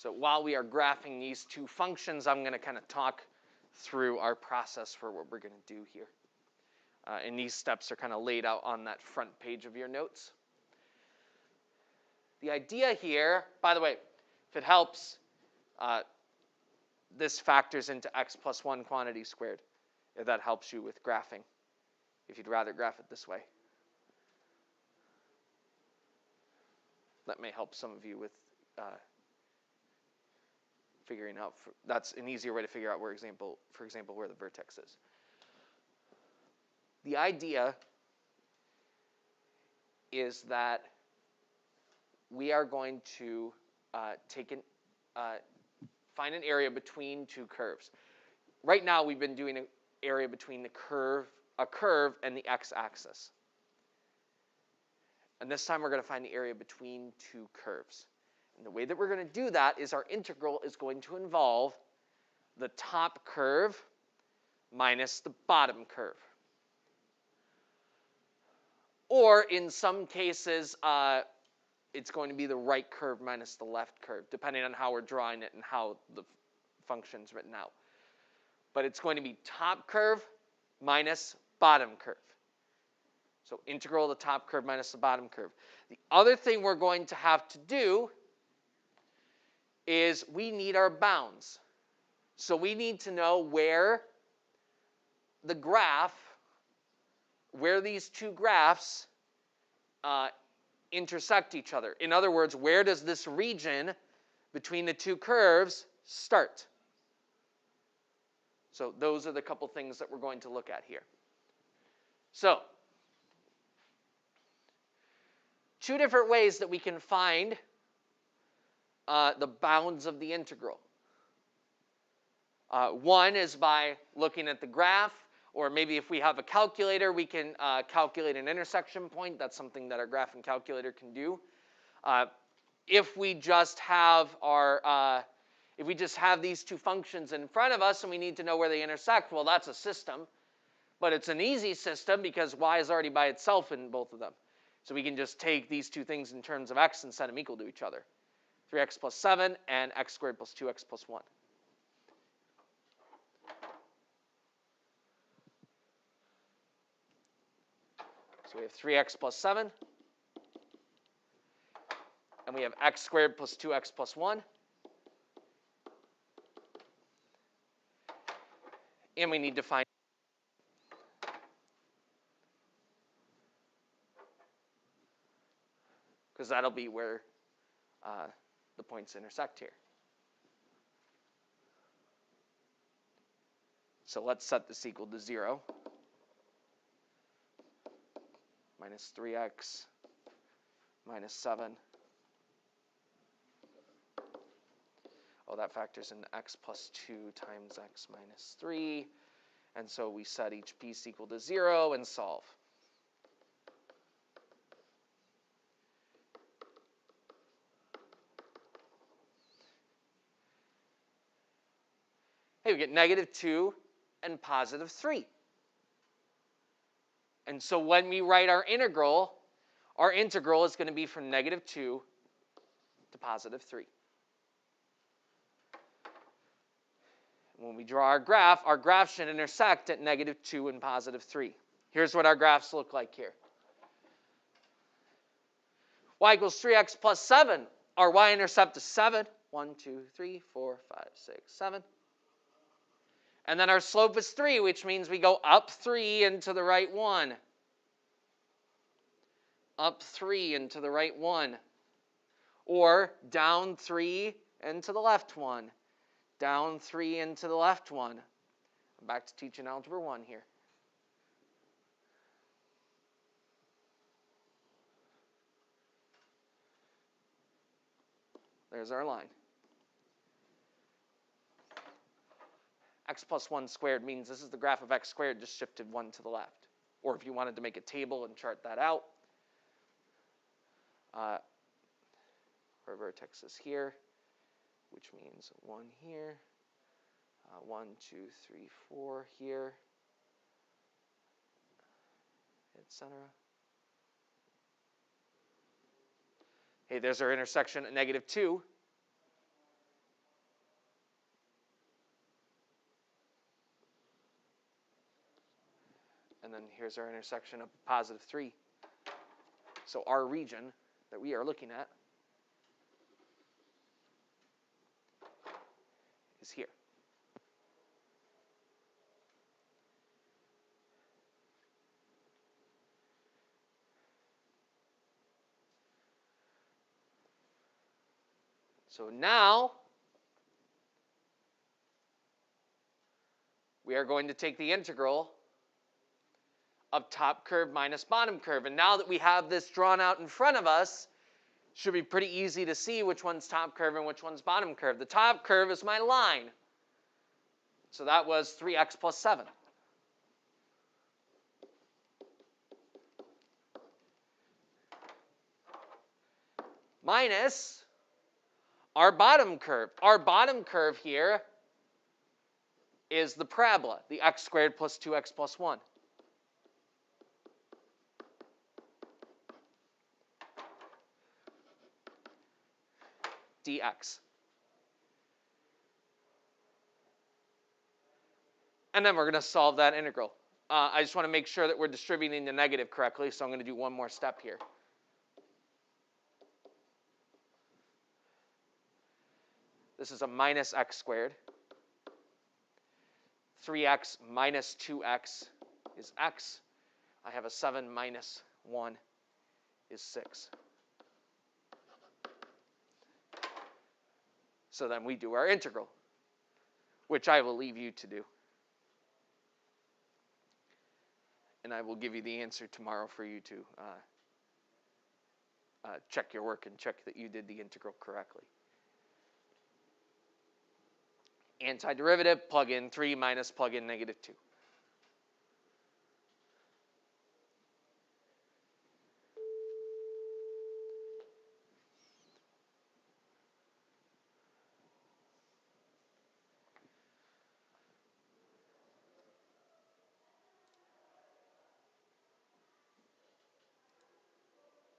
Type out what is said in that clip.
So while we are graphing these two functions, I'm going to kind of talk through our process for what we're going to do here. And these steps are kind of laid out on that front page of your notes. The idea here, by the way, if it helps, this factors into x plus 1 quantity squared, if that helps you with graphing, if you'd rather graph it this way. That may help some of you with figuring out, that's an easier way to figure out where, for example, where the vertex is. The idea is that we are going to find an area between two curves. Right now, we've been doing an area between a curve and the x-axis. And this time, we're going to find the area between two curves. And the way that we're going to do that is our integral is going to involve the top curve minus the bottom curve. Or in some cases, it's going to be the right curve minus the left curve, depending on how we're drawing it and how the function's written out. But it's going to be top curve minus bottom curve. So integral of the top curve minus the bottom curve. The other thing we're going to have to do is we need our bounds. So we need to know where the graph, where these two graphs intersect each other. In other words, where does this region between the two curves start? So those are the couple things that we're going to look at here. So, two different ways that we can find the bounds of the integral. One is by looking at the graph, or maybe if we have a calculator, we can calculate an intersection point. That's something that our graphing calculator can do. If we just have these two functions in front of us and we need to know where they intersect, well, that's a system. But it's an easy system because y is already by itself in both of them. So we can just take these two things in terms of x and set them equal to each other. 3x plus 7 and x squared plus 2x plus 1. So we have 3x plus 7. And we have x squared plus 2x plus 1. And we need to find because that'll be where the points intersect here. So let's set this equal to 0. Minus 3x minus 7. Oh, that factors in x plus 2 times x minus 3. And so we set each piece equal to 0 and solve. Hey, we get negative 2 and positive 3. And so when we write our integral is going to be from negative 2 to positive 3. When we draw our graph should intersect at negative 2 and positive 3. Here's what our graphs look like here. Y equals 3x plus 7. Our y-intercept is 7. 1, 2, 3, 4, 5, 6, 7. And then our slope is 3, which means we go up 3 and to the right 1. Up 3 and to the right 1. Or down 3 and to the left 1. Down 3 and to the left 1. I'm back to teaching Algebra 1 here. There's our line. X plus 1 squared means this is the graph of x squared, just shifted 1 to the left. Or if you wanted to make a table and chart that out, our vertex is here, which means 1 here, 1, 2, 3, 4 here, etc. Hey, there's our intersection at negative 2. And then here's our intersection of positive 3. So our region that we are looking at is here. So now we are going to take the integral of top curve minus bottom curve. And now that we have this drawn out in front of us, it should be pretty easy to see which one's top curve and which one's bottom curve. The top curve is my line. So that was 3x plus 7. Minus our bottom curve. Our bottom curve here is the parabola, the x squared plus 2x plus 1. Dx. And then we're going to solve that integral. I just want to make sure that we're distributing the negative correctly, so I'm going to do one more step here. This is a minus x squared. 3x minus 2x is x. I have a 7 minus 1 is 6. So then we do our integral, which I will leave you to do. And I will give you the answer tomorrow for you to check your work and check that you did the integral correctly. Antiderivative, plug in 3 minus plug in negative 2.